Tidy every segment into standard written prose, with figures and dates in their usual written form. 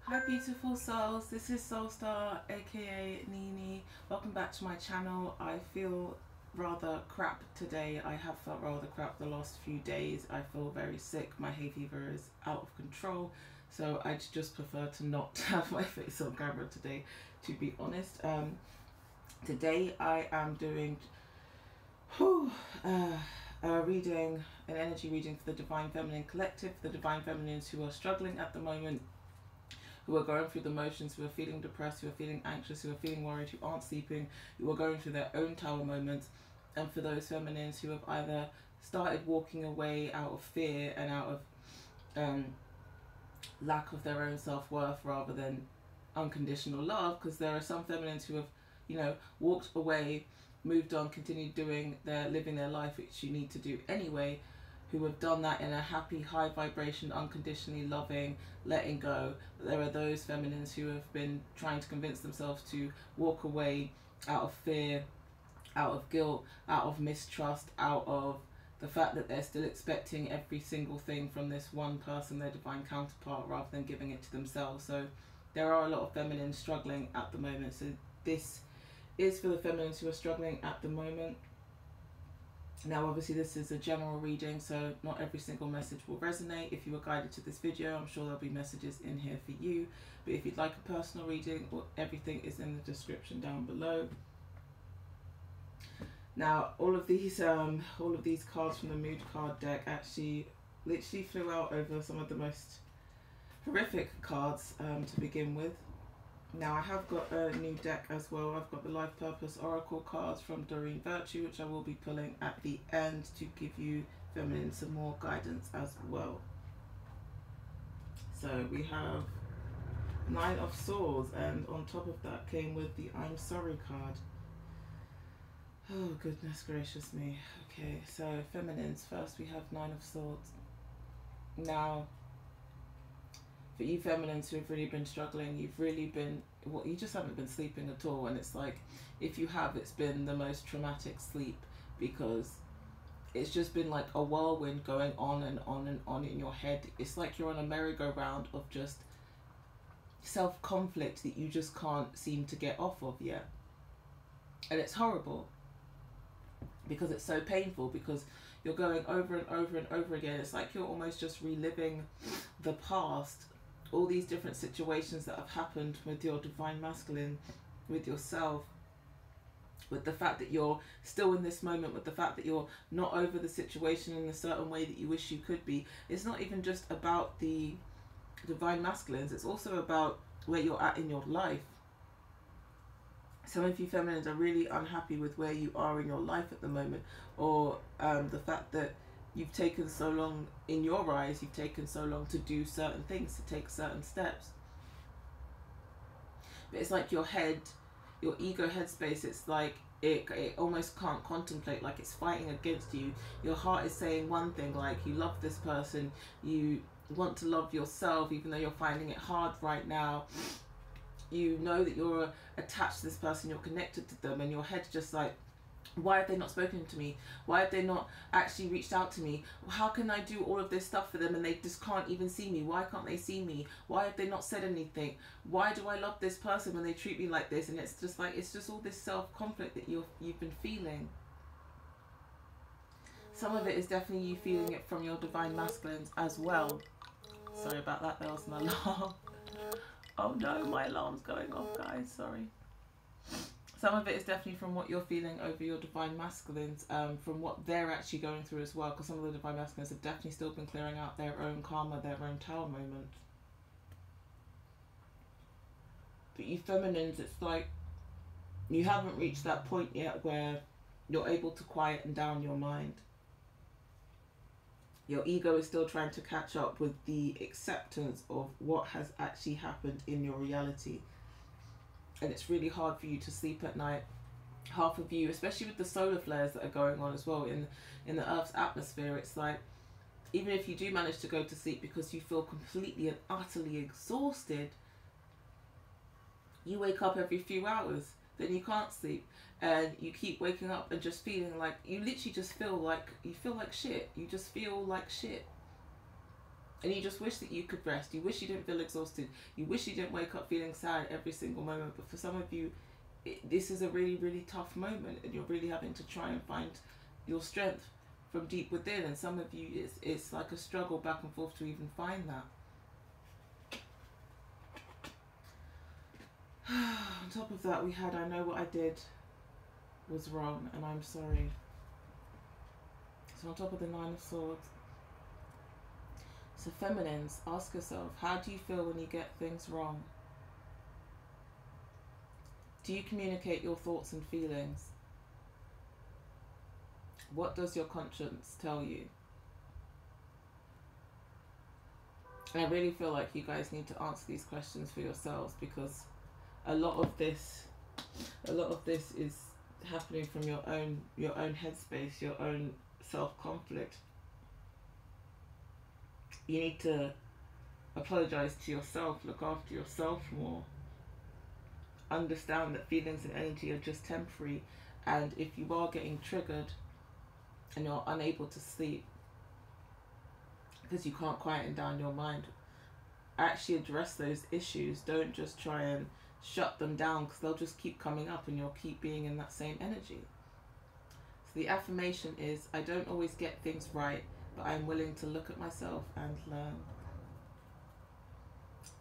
Hi beautiful souls, this is SoulStar aka Nene. Welcome back to my channel. I feel rather crap today. I have felt rather crap the last few days. I feel very sick. My hay fever is out of control, so I just prefer to not have my face on camera today, to be honest. Today I am doing reading, an energy reading for the Divine Feminine Collective, the Divine Feminines who are struggling at the moment, who are going through the motions, who are feeling depressed, who are feeling anxious, who are feeling worried, who aren't sleeping, who are going through their own tower moments, and for those feminines who have either started walking away out of fear and out of lack of their own self-worth rather than unconditional love, because there are some feminines who have, you know, walked away, moved on, continued living their life, which you need to do anyway, who have done that in a happy, high vibration, unconditionally loving, letting go. But there are those feminines who have been trying to convince themselves to walk away out of fear, out of guilt, out of mistrust, out of the fact that they're still expecting every single thing from this one person, their divine counterpart, rather than giving it to themselves. So there are a lot of feminines struggling at the moment. So this is for the feminines who are struggling at the moment. Now obviously this is a general reading, so not every single message will resonate. If you were guided to this video, I'm sure there'll be messages in here for you. But if you'd like a personal reading, everything is in the description down below. Now all of these cards from the mood card deck actually literally flew out over some of the most horrific cards to begin with. Now I have got a new deck as well. I've got the Life Purpose Oracle cards from Doreen Virtue, which I will be pulling at the end to give you feminine some more guidance as well. So we have Nine of Swords, and on top of that came with the I'm Sorry card. Oh goodness gracious me. Okay, so feminines, first we have Nine of Swords. Now for you feminines who have really been struggling, you've really been, well, you just haven't been sleeping at all. And it's like, if you have, it's been the most traumatic sleep, because it's just been like a whirlwind going on and on and on in your head. It's like you're on a merry-go-round of just self-conflict that you just can't seem to get off of yet. And it's horrible because it's so painful, because you're going over and over and over again. It's like you're almost just reliving the past, all these different situations that have happened with your divine masculine, with yourself, with the fact that you're still in this moment, with the fact that you're not over the situation in a certain way that you wish you could be. It's not even just about the divine masculines, it's also about where you're at in your life. Some of you feminines are really unhappy with where you are in your life at the moment, or the fact that you've taken so long, in your eyes, you've taken so long to do certain things, to take certain steps. But it's like your head, your ego headspace, it's like it almost can't contemplate, like it's fighting against you. Your heart is saying one thing, like you love this person, you want to love yourself, even though you're finding it hard right now. You know that you're attached to this person, you're connected to them, and your head's just like, why have they not spoken to me? Why have they not actually reached out to me? How can I do all of this stuff for them and they just can't even see me? Why can't they see me? Why have they not said anything? Why do I love this person when they treat me like this? And it's just like, it's just all this self-conflict that you've been feeling. Some of it is definitely you feeling it from your divine masculines as well. Sorry about that, there was an alarm. Oh no, my alarm's going off, guys, sorry. Some of it is definitely from what you're feeling over your divine masculines, from what they're actually going through as well, because some of the divine masculines have definitely still been clearing out their own karma, their own tower moment. But you feminines, it's like you haven't reached that point yet where you're able to quieten down your mind. Your ego is still trying to catch up with the acceptance of what has actually happened in your reality. And it's really hard for you to sleep at night. Half of you, especially with the solar flares that are going on as well in the Earth's atmosphere, it's like, even if you do manage to go to sleep because you feel completely and utterly exhausted, you wake up every few hours, then you can't sleep, and you keep waking up and just feeling like, you literally just feel like, you feel like shit. You just feel like shit. And you just wish that you could rest. You wish you didn't feel exhausted. You wish you didn't wake up feeling sad every single moment. But for some of you, this is a really, really tough moment, and you're really having to try and find your strength from deep within. And some of you, it's like a struggle back and forth to even find that. On top of that, we had, I know what I did was wrong, and I'm sorry. So on top of the Nine of Swords. So feminines, ask yourself, how do you feel when you get things wrong? Do you communicate your thoughts and feelings? What does your conscience tell you? And I really feel like you guys need to answer these questions for yourselves, because a lot of this is happening from your own headspace, your own self-conflict. You need to apologize to yourself, look after yourself more. Understand that feelings and energy are just temporary, and if you are getting triggered and you're unable to sleep because you can't quieten down your mind, actually address those issues. Don't just try and shut them down, because they'll just keep coming up and you'll keep being in that same energy. So the affirmation is, I don't always get things right, but I'm willing to look at myself and learn.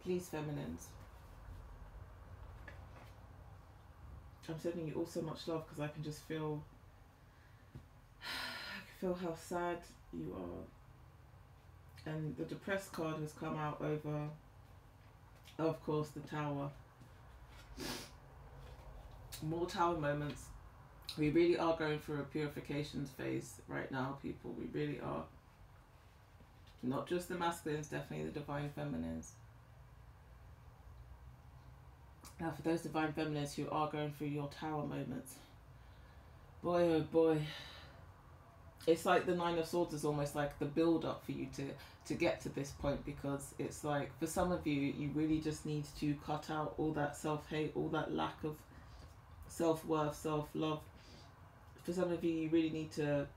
Please, feminines, I'm sending you all so much love, because I can just feel, how sad you are. And the depressed card has come out over, of course, the Tower. More Tower moments. We really are going through a purifications phase right now, people. We really are. Not just the masculines, definitely the divine feminines. Now, for those divine feminines who are going through your Tower moments, boy oh boy, it's like the Nine of Swords is almost like the build up for you to get to this point, because it's like, for some of you, you really just need to cut out all that self-hate, all that lack of self-worth, self-love. For some of you, you really need to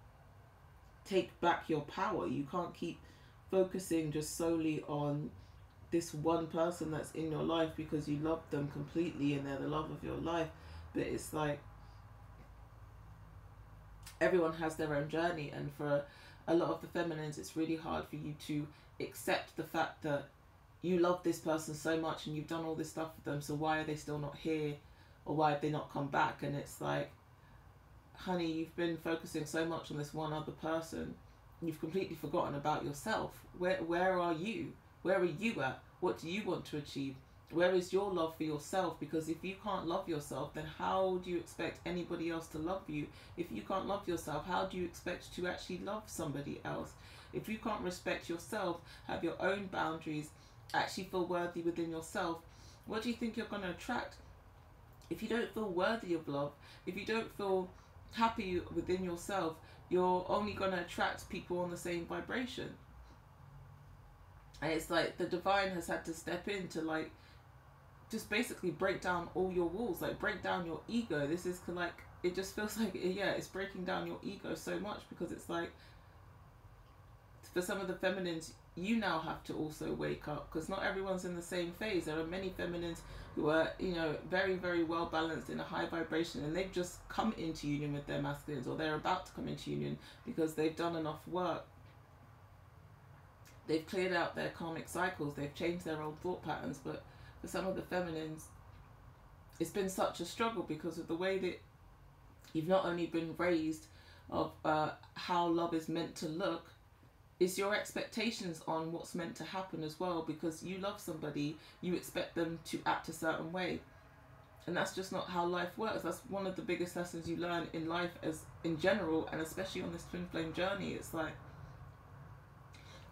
take back your power. You can't keep focusing just solely on this one person that's in your life because you love them completely and they're the love of your life. But it's like, everyone has their own journey, and for a lot of the feminines, it's really hard for you to accept the fact that you love this person so much and you've done all this stuff with them, so why are they still not here, or why have they not come back? And it's like, honey, you've been focusing so much on this one other person, you've completely forgotten about yourself. Where are you? Where are you at? What do you want to achieve? Where is your love for yourself? Because if you can't love yourself, then how do you expect anybody else to love you? If you can't love yourself, how do you expect to actually love somebody else? If you can't respect yourself, have your own boundaries, actually feel worthy within yourself, what do you think you're going to attract? If you don't feel worthy of love, if you don't feel happy within yourself, you're only going to attract people on the same vibration. And it's like the divine has had to step in to like just basically break down all your walls, like break down your ego. This is like, it just feels like, yeah, it's breaking down your ego so much, because it's like, for some of the feminines, you now have to also wake up, because not everyone's in the same phase. There are many feminines who are, you know, very, very well balanced in a high vibration, and they've just come into union with their masculines, or they're about to come into union because they've done enough work. They've cleared out their karmic cycles, they've changed their old thought patterns. But for some of the feminines, it's been such a struggle because of the way that you've not only been raised of how love is meant to look, is your expectations on what's meant to happen as well. Because you love somebody, you expect them to act a certain way, and that's just not how life works. That's one of the biggest lessons you learn in life as in general, and especially on this twin flame journey. It's like,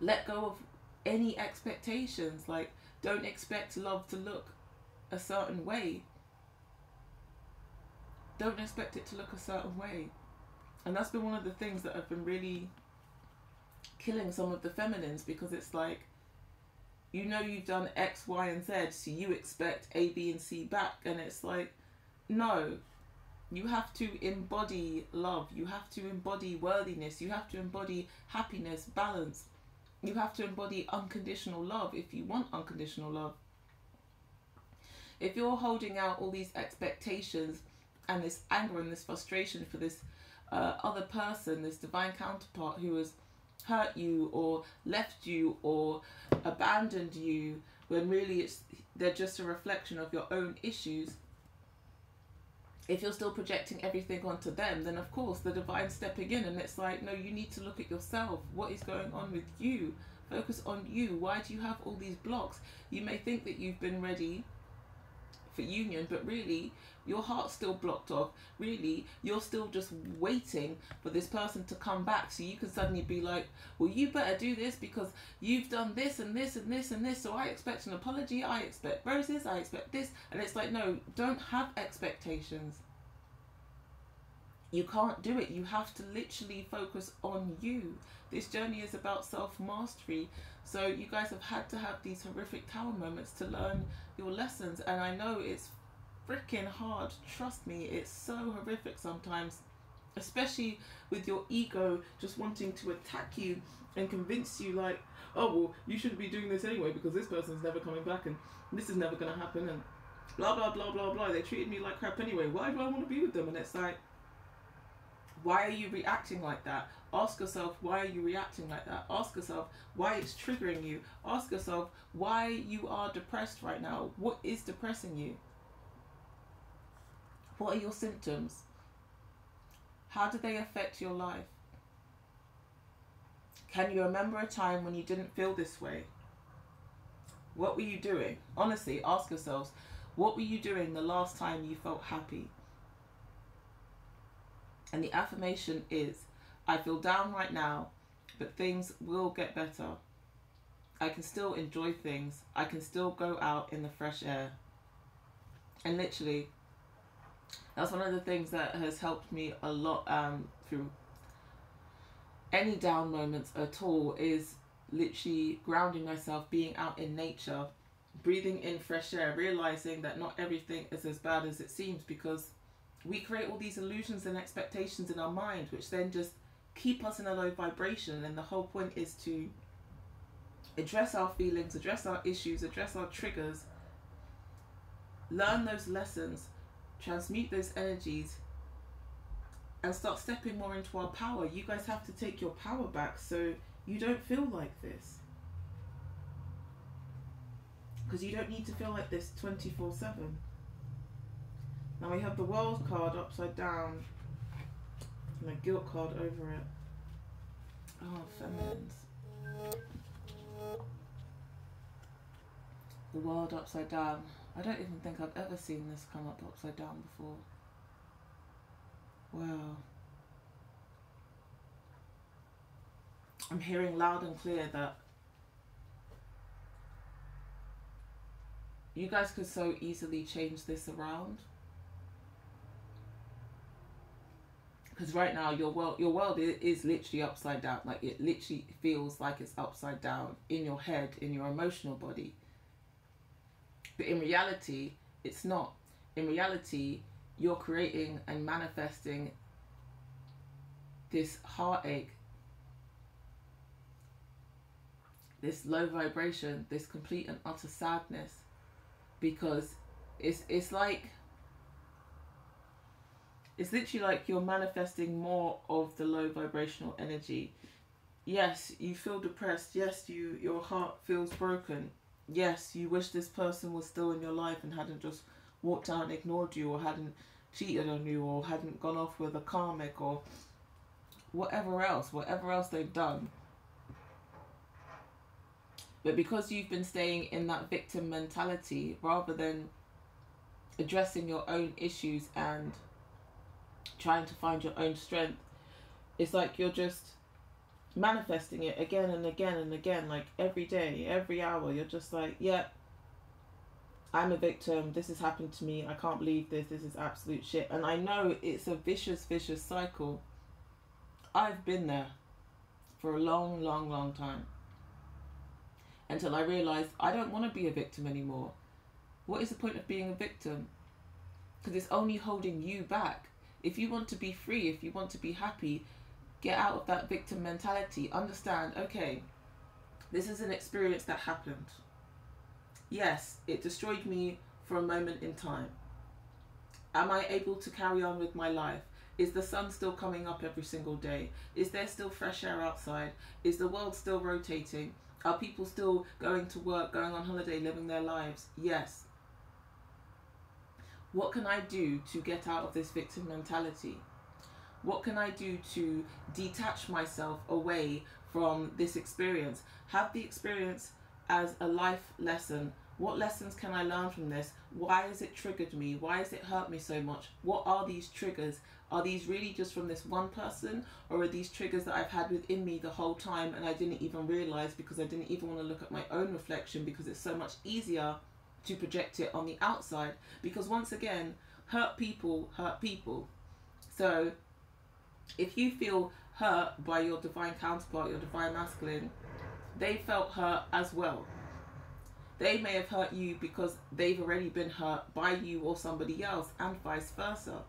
let go of any expectations. Like, don't expect love to look a certain way. Don't expect it to look a certain way. And that's been one of the things that have been really killing some of the feminines, because it's like, you know, you've done X, Y, and Z, so you expect A, B, and C back. And it's like, no, you have to embody love. You have to embody worthiness. You have to embody happiness, balance. You have to embody unconditional love if you want unconditional love. If you're holding out all these expectations and this anger and this frustration for this other person, this divine counterpart who has hurt you or left you or abandoned you, when really they're just a reflection of your own issues, if you're still projecting everything onto them, then of course the divine's stepping in, and it's like, no, you need to look at yourself. What is going on with you? Focus on you. Why do you have all these blocks? You may think that you've been ready for union, but really your heart's still blocked off. Really, you're still just waiting for this person to come back so you can suddenly be like, well, you better do this because you've done this and this and this and this, so I expect an apology, I expect roses, I expect this. And it's like, no, don't have expectations. You can't do it. You have to literally focus on you. This journey is about self-mastery. So you guys have had to have these horrific tower moments to learn your lessons. And I know it's freaking hard. Trust me, it's so horrific sometimes. Especially with your ego just wanting to attack you and convince you like, oh, well, you shouldn't be doing this anyway because this person's never coming back and this is never going to happen and blah, blah, blah, blah, blah. They treated me like crap anyway. Why do I want to be with them? And it's like, why are you reacting like that? Ask yourself, why are you reacting like that? Ask yourself why it's triggering you. Ask yourself why you are depressed right now. What is depressing you? What are your symptoms? How do they affect your life? Can you remember a time when you didn't feel this way? What were you doing? Honestly, ask yourselves, what were you doing the last time you felt happy? And the affirmation is, I feel down right now, but things will get better. I can still enjoy things. I can still go out in the fresh air. And literally, that's one of the things that has helped me a lot through any down moments at all, is literally grounding myself, being out in nature, breathing in fresh air, realizing that not everything is as bad as it seems, because we create all these illusions and expectations in our mind, which then just keep us in a low vibration. And the whole point is to address our feelings, address our issues, address our triggers, learn those lessons, transmute those energies, and start stepping more into our power. You guys have to take your power back so you don't feel like this. Because you don't need to feel like this 24/7. Now we have the World card upside down and a guilt card over it. Oh, feminines. The World upside down. I don't even think I've ever seen this come up upside down before. Wow. I'm hearing loud and clear that you guys could so easily change this around. Because right now your world is literally upside down. Like, it literally feels like it's upside down in your head, in your emotional body. But in reality, it's not. In reality, you're creating and manifesting this heartache, this low vibration, this complete and utter sadness, because it's like, it's literally like you're manifesting more of the low vibrational energy. Yes, you feel depressed. Yes, your heart feels broken. Yes, you wish this person was still in your life and hadn't just walked out and ignored you, or hadn't cheated on you, or hadn't gone off with a karmic, or whatever else they've done. But because you've been staying in that victim mentality rather than addressing your own issues and trying to find your own strength, it's like you're just manifesting it again and again and again. Like every day, every hour, you're just like, yeah, I'm a victim, this has happened to me, I can't believe this is absolute shit. And I know it's a vicious cycle. I've been there for a long time, until I realised I don't want to be a victim anymore. What is the point of being a victim? Because it's only holding you back. If you want to be free, if you want to be happy, get out of that victim mentality. Understand, okay, This is an experience that happened. Yes, it destroyed me for a moment in time. Am I able to carry on with my life? Is the sun still coming up every single day? Is there still fresh air outside? Is the world still rotating? Are people still going to work, going on holiday, living their lives? Yes. What can I do to get out of this victim mentality? What can I do to detach myself away from this experience? Have the experience as a life lesson. What lessons can I learn from this? Why has it triggered me? Why has it hurt me so much? What are these triggers? Are these really just from this one person, or are these triggers that I've had within me the whole time and I didn't even realize because I didn't even want to look at my own reflection, because it's so much easier to project it on the outside? Because once again, hurt people hurt people. So if you feel hurt by your divine counterpart, your divine masculine, they felt hurt as well. They may have hurt you because they've already been hurt by you or somebody else, and vice versa.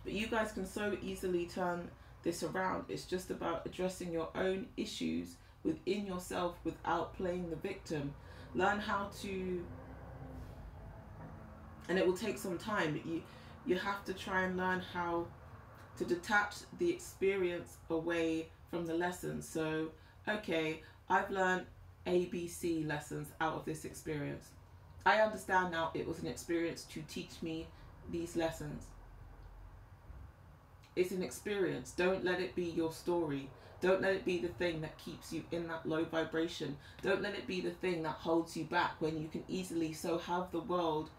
But you guys can so easily turn this around. It's just about addressing your own issues within yourself without playing the victim. Learn how to, and it will take some time, but you have to try and learn how to detach the experience away from the lessons. So, okay, I've learned ABC lessons out of this experience. I understand now it was an experience to teach me these lessons. It's an experience. Don't let it be your story. Don't let it be the thing that keeps you in that low vibration. Don't let it be the thing that holds you back when you can easily so have the world,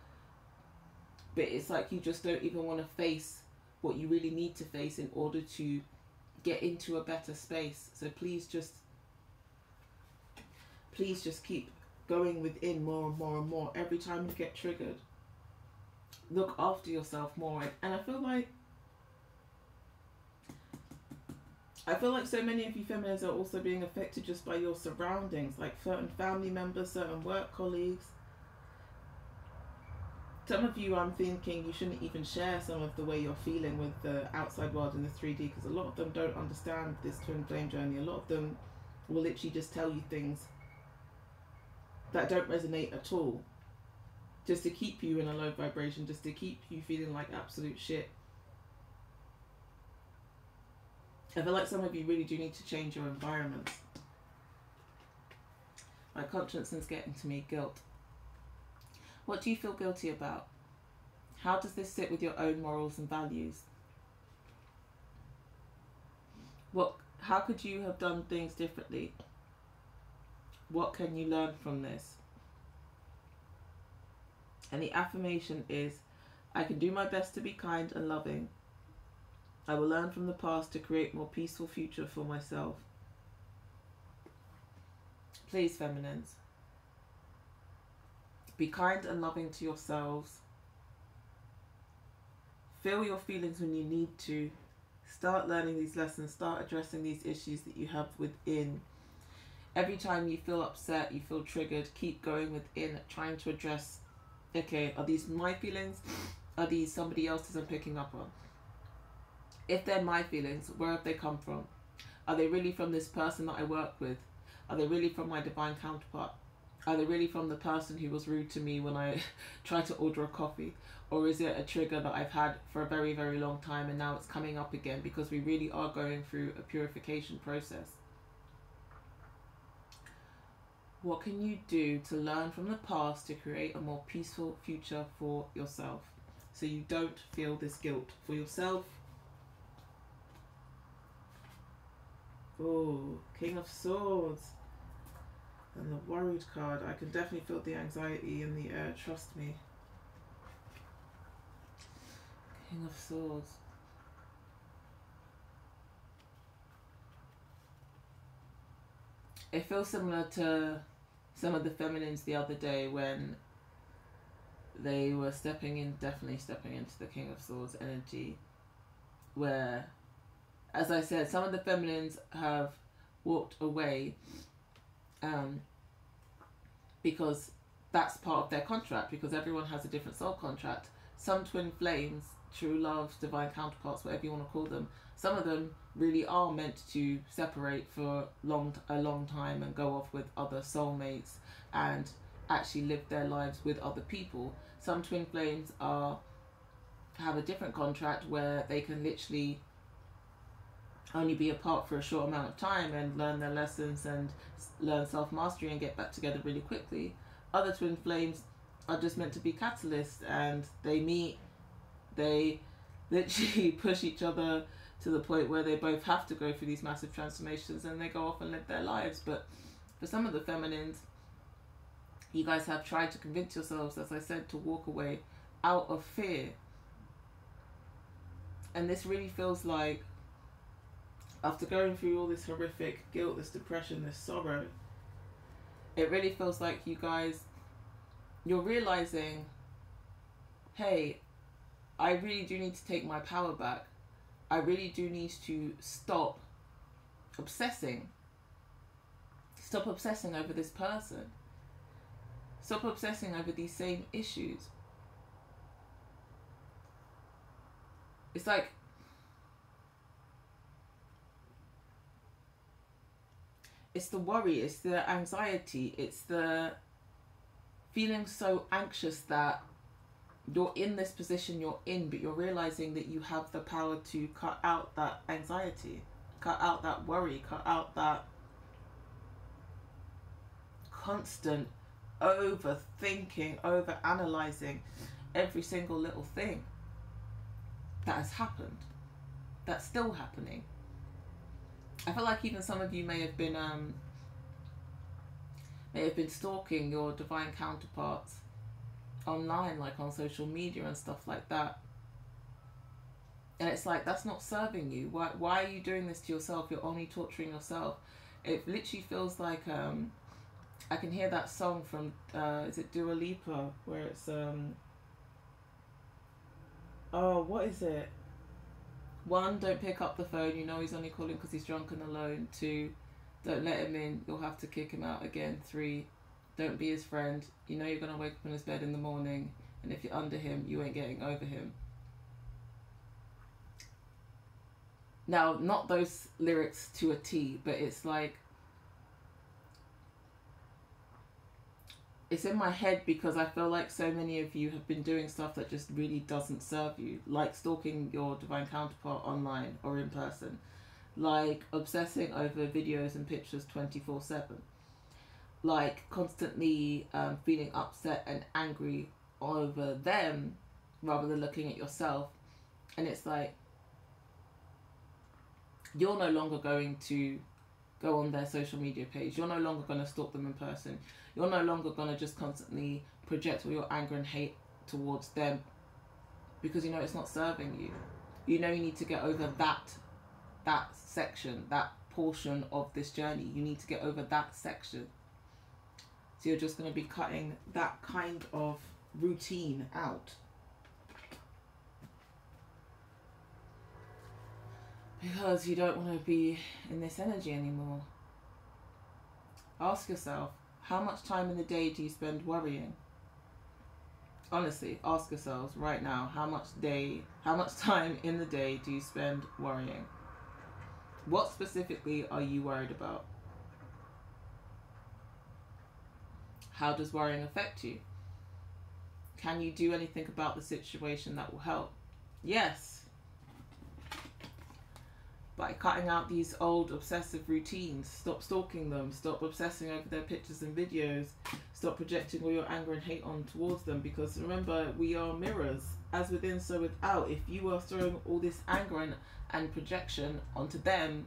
but it's like you just don't even want to face what you really need to face in order to get into a better space. So please just keep going within more and more and more. Every time you get triggered, look after yourself more. And I feel like so many of you feminines are also being affected just by your surroundings, like certain family members, certain work colleagues. Some of you, I'm thinking you shouldn't even share some of the way you're feeling with the outside world in the 3D, because a lot of them don't understand this twin flame journey. A lot of them will literally just tell you things that don't resonate at all, just to keep you in a low vibration, just to keep you feeling like absolute shit. I feel like some of you really do need to change your environment. My conscience is getting to me. Guilt. What do you feel guilty about? How does this sit with your own morals and values? How could you have done things differently? What can you learn from this? And the affirmation is, I can do my best to be kind and loving. I will learn from the past to create a more peaceful future for myself. Please, feminines, be kind and loving to yourselves. Feel your feelings when you need to. Start learning these lessons. Start addressing these issues that you have within. Every time you feel upset, you feel triggered, keep going within, trying to address, okay, are these my feelings? Are these somebody else's I'm picking up on? If they're my feelings, where have they come from? Are they really from this person that I work with? Are they really from my divine counterpart? Are they really from the person who was rude to me when I tried to order a coffee? Or is it a trigger that I've had for a very, very long time and now it's coming up again because we really are going through a purification process? What can you do to learn from the past to create a more peaceful future for yourself, so you don't feel this guilt for yourself? Oh, King of Swords. And the Worried card. I can definitely feel the anxiety in the air, trust me. King of Swords. It feels similar to some of the feminines the other day when they were definitely stepping into the King of Swords energy, where, as I said, some of the feminines have walked away because that's part of their contract, because everyone has a different soul contract. Some twin flames, true loves, divine counterparts, whatever you want to call them, some of them really are meant to separate for a long time and go off with other soulmates and actually live their lives with other people. Some twin flames have a different contract where they can literally only be apart for a short amount of time and learn their lessons and learn self-mastery and get back together really quickly. Other twin flames are just meant to be catalysts, and they meet, they literally push each other to the point where they both have to go through these massive transformations, and they go off and live their lives. But for some of the feminines, you guys have tried to convince yourselves, as I said, to walk away out of fear. And this really feels like, after going through all this horrific guilt, this depression, this sorrow, it really feels like you guys, you're realizing, hey, I really do need to take my power back. I really do need to stop obsessing. Stop obsessing over this person. Stop obsessing over these same issues. It's like, it's the worry, it's the anxiety, it's the feeling so anxious that you're in this position you're in, but you're realizing that you have the power to cut out that anxiety, cut out that worry, cut out that constant overthinking, over-analyzing every single little thing that has happened, that's still happening. I feel like even some of you may have been stalking your divine counterparts online, like on social media and stuff like that. And it's like, that's not serving you. Why are you doing this to yourself? You're only torturing yourself. It literally feels like I can hear that song from is it Dua Lipa, where it's oh, what is it? 1, don't pick up the phone, you know he's only calling because he's drunk and alone. 2, don't let him in, you'll have to kick him out again. 3, don't be his friend, you know you're going to wake up in his bed in the morning, and if you're under him, you ain't getting over him. Now, not those lyrics to a T, but it's like, it's in my head because I feel like so many of you have been doing stuff that just really doesn't serve you, like stalking your divine counterpart online or in person, like obsessing over videos and pictures 24/7, like constantly feeling upset and angry over them rather than looking at yourself. And it's like, you're no longer going to go on their social media page. You're no longer going to stalk them in person. You're no longer going to just constantly project all your anger and hate towards them, because you know it's not serving you. You know you need to get over that section, that portion of this journey. You need to get over that section. So you're just going to be cutting that kind of routine out. Because you don't want to be in this energy anymore. Ask yourself, how much time in the day do you spend worrying? Honestly, ask yourselves right now, how much time in the day do you spend worrying? What specifically are you worried about? How does worrying affect you? Can you do anything about the situation that will help? Yes. By cutting out these old obsessive routines. Stop stalking them. Stop obsessing over their pictures and videos. Stop projecting all your anger and hate on towards them. Because remember, we are mirrors. As within, so without. If you are throwing all this anger and projection onto them,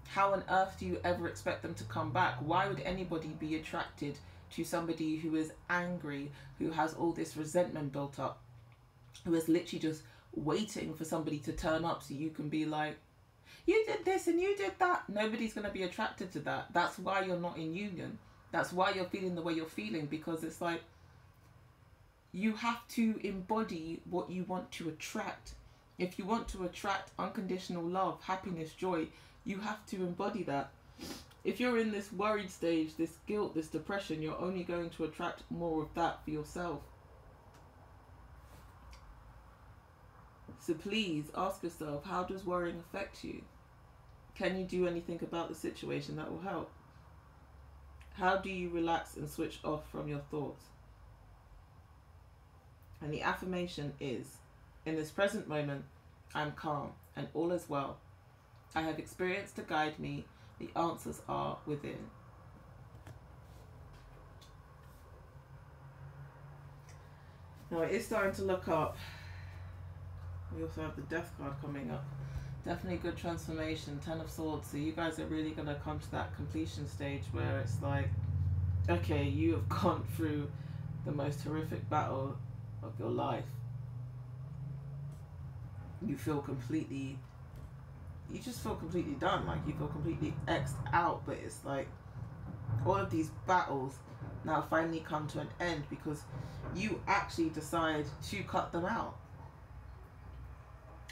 how on earth do you ever expect them to come back? Why would anybody be attracted to somebody who is angry, who has all this resentment built up, who is literally just waiting for somebody to turn up so you can be like, you did this and you did that? Nobody's going to be attracted to that. That's why you're not in union. That's why you're feeling the way you're feeling, because it's like, you have to embody what you want to attract. If you want to attract unconditional love, happiness, joy, you have to embody that. If you're in this worried stage, this guilt, this depression, you're only going to attract more of that for yourself. So please ask yourself, how does worrying affect you? Can you do anything about the situation that will help? How do you relax and switch off from your thoughts? And the affirmation is, in this present moment, I'm calm and all is well. I have experience to guide me. The answers are within. Now it is starting to look up. We also have the Death card coming up. Definitely good transformation, 10 of Swords. So you guys are really going to come to that completion stage where it's like, okay, you have gone through the most horrific battle of your life. You feel completely, you just feel completely done. Like you feel completely X'd out. But it's like all of these battles now finally come to an end because you actually decide to cut them out.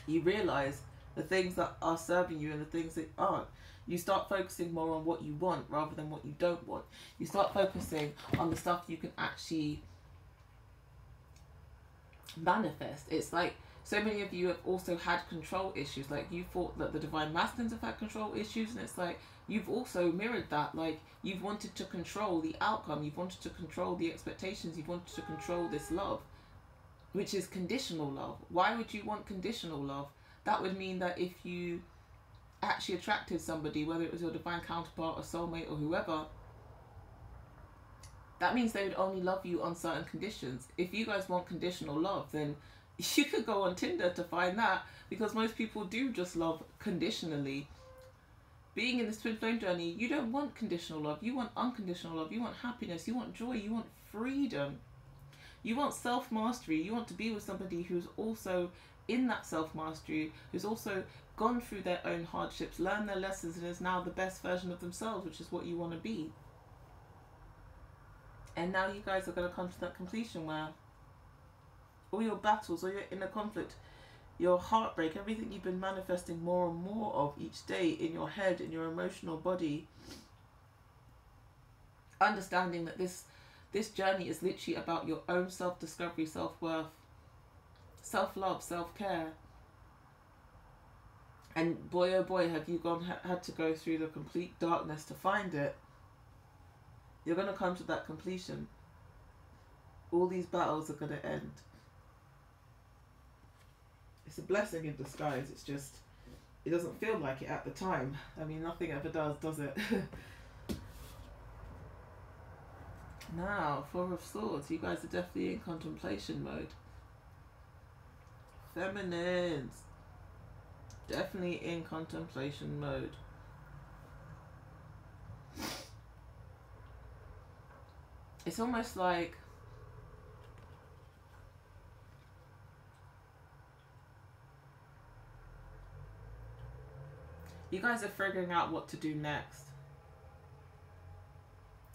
You realize the things that are serving you and the things that aren't. You start focusing more on what you want rather than what you don't want. You start focusing on the stuff you can actually manifest. It's like so many of you have also had control issues. Like you thought that the divine masculines have had control issues, and it's like you've also mirrored that. Like you've wanted to control the outcome, you've wanted to control the expectations, you've wanted to control this love, which is conditional love. Why would you want conditional love? That would mean that if you actually attracted somebody, whether it was your divine counterpart or soulmate or whoever, that means they would only love you on certain conditions. If you guys want conditional love, then you could go on Tinder to find that, because most people do just love conditionally. Being in this twin flame journey, you don't want conditional love. You want unconditional love. You want happiness. You want joy. You want freedom. You want self-mastery. You want to be with somebody who's also in that self-mastery, who's also gone through their own hardships, learned their lessons, and is now the best version of themselves, which is what you want to be. And now you guys are going to come to that completion where all your battles, all your inner conflict, your heartbreak, everything you've been manifesting more and more of each day in your head, in your emotional body, understanding that this journey is literally about your own self-discovery, self-worth, self-love, self-care. And boy oh boy, have you had to go through the complete darkness to find it. You're going to come to that completion. All these battles are going to end. It's a blessing in disguise. It's just, it doesn't feel like it at the time. I mean, nothing ever does it? Now, Four of Swords. You guys are definitely in contemplation mode. Feminines. Definitely in contemplation mode. It's almost like you guys are figuring out what to do next.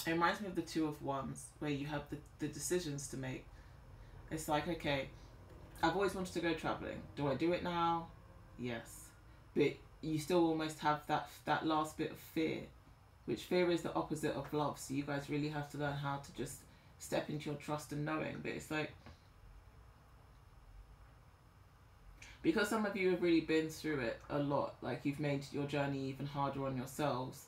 It reminds me of the Two of Wands, where you have the decisions to make. It's like, okay, I've always wanted to go traveling. Do I do it now? Yes. But you still almost have that last bit of fear, which fear is the opposite of love. So you guys really have to learn how to just step into your trust and knowing. But it's like, because some of you have really been through it a lot, like you've made your journey even harder on yourselves.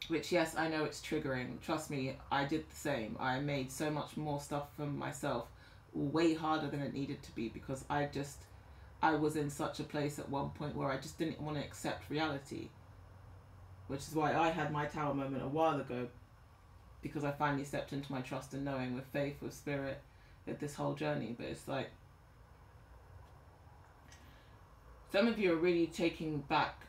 Which, yes, I know it's triggering. Trust me, I did the same. I made so much more stuff for myself way harder than it needed to be, because I was in such a place at one point where I just didn't want to accept reality. Which is why I had my tower moment a while ago, because I finally stepped into my trust and knowing, with faith, with spirit, with this whole journey. But it's like, some of you are really taking back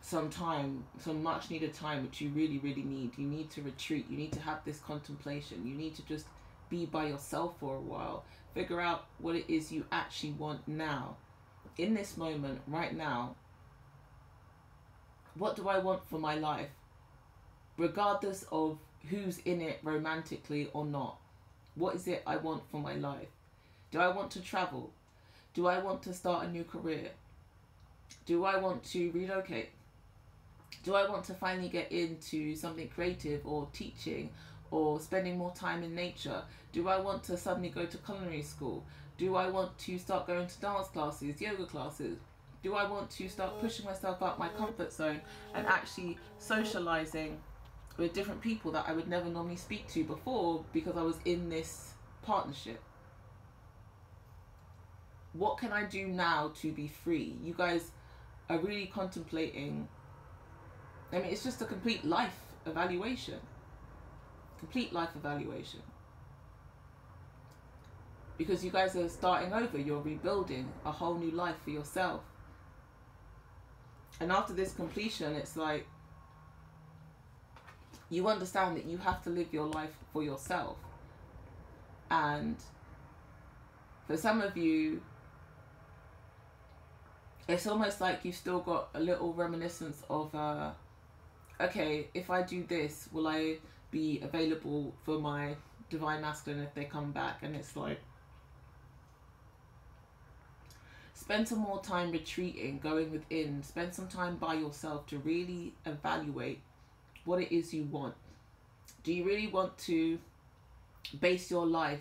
some time, some much needed time, which you really, really need. You need to retreat. You need to have this contemplation. You need to just be by yourself for a while. Figure out what it is you actually want now. In this moment, right now, what do I want for my life? Regardless of who's in it romantically or not. What is it I want for my life? Do I want to travel? Do I want to start a new career? Do I want to relocate? Do I want to finally get into something creative or teaching or spending more time in nature? Do I want to suddenly go to culinary school? Do I want to start going to dance classes, yoga classes? Do I want to start pushing myself out my comfort zone and actually socializing with different people that I would never normally speak to before because I was in this partnership? What can I do now to be free? You guys are really contemplating. I mean, it's just a complete life evaluation. Complete life evaluation. Because you guys are starting over. You're rebuilding a whole new life for yourself. And after this completion, it's like you understand that you have to live your life for yourself. And for some of you, it's almost like you've still got a little reminiscence of, okay, if I do this, will I be available for my divine masculine if they come back? And it's like, spend some more time retreating, going within. Spend some time by yourself to really evaluate what it is you want. Do you really want to base your life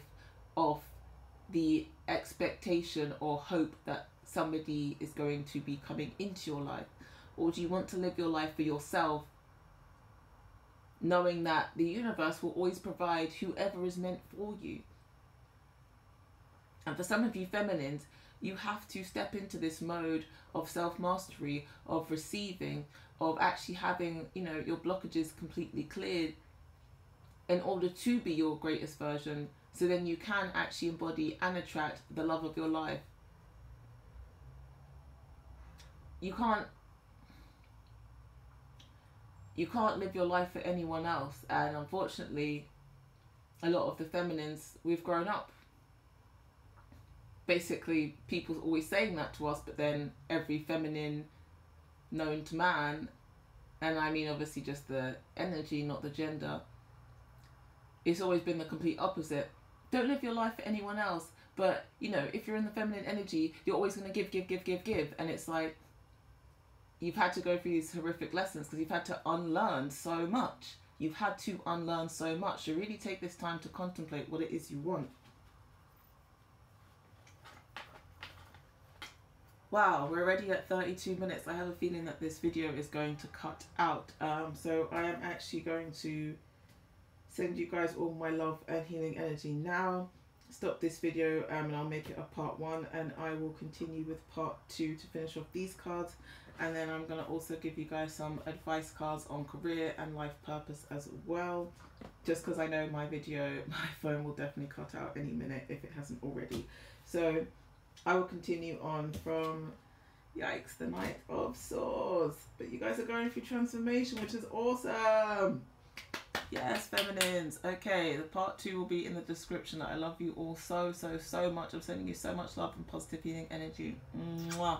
off the expectation or hope that somebody is going to be coming into your life? Or do you want to live your life for yourself, knowing that the universe will always provide whoever is meant for you? And for some of you feminines, you have to step into this mode of self-mastery, of receiving, of actually having, you know, your blockages completely cleared in order to be your greatest version, so then you can actually embody and attract the love of your life. You can't live your life for anyone else. And unfortunately, a lot of the feminines, we've grown up. Basically, people's always saying that to us, but then every feminine known to man, and I mean obviously just the energy, not the gender, it's always been the complete opposite. Don't live your life for anyone else, but you know, if you're in the feminine energy, you're always going to give, and it's like you've had to go through these horrific lessons because you've had to unlearn so much. You've had to unlearn so much. So really take this time to contemplate what it is you want. Wow, we're already at 32 minutes. I have a feeling that this video is going to cut out. So I am actually going to send you guys all my love and healing energy now. Stop this video and I'll make it a part 1, and I will continue with part 2 to finish off these cards. And then I'm going to also give you guys some advice cards on career and life purpose as well. Just because I know my phone will definitely cut out any minute if it hasn't already. So I will continue on from, yikes, the Knight of Swords. But you guys are going through transformation, which is awesome. Yes, feminines. Okay, the part 2 will be in the description. I love you all so much. I'm sending you so much love and positive healing energy. Mwah.